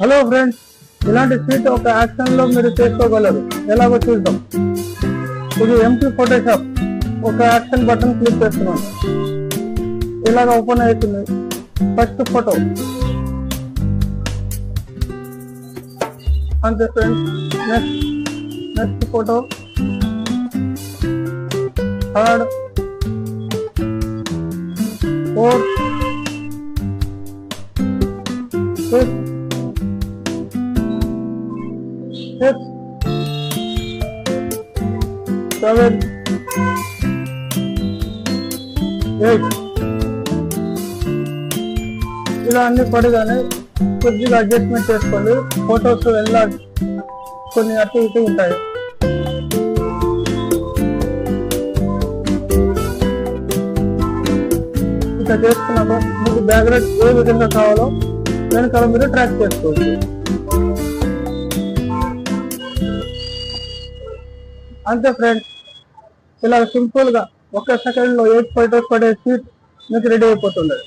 Hello friends, ఇలాంటి sheet ఒక action లో మీరు చేసుకోగలరు. ఎలాగో చూద్దాం. ఇది ఎంపీ ఫోటోషాప్. ఒక యాక్షన్ బటన్ క్లిక్ చేస్తున్నాను. ఇలాగ ఓపెన్ అవుతుంది. ఫస్ట్ ఫోటో అంతే friends. Next photo, third, fourth, fifth, sixth, seventh, eighth. ఇలా అన్ని పడగానే కొద్దిగా అడ్జస్ట్మెంట్ చేసుకోండి. ఫొటోస్ వెళ్ళాలి, కొన్ని అటు ఇటు ఉంటాయి. ఇట్లా చేసుకున్నాక మీకు బ్యాక్గ్రౌండ్ ఏ విధంగా కావాలో వెనకాల మీరు ట్రాక్ చేసుకోవచ్చు. అంతే ఫ్రెండ్స్, ఇలా సింపుల్ గా 1 సెకండ్ లో 8 ఫోటోస్ పడే షీట్ మీకు రెడీ అయిపోతుంది.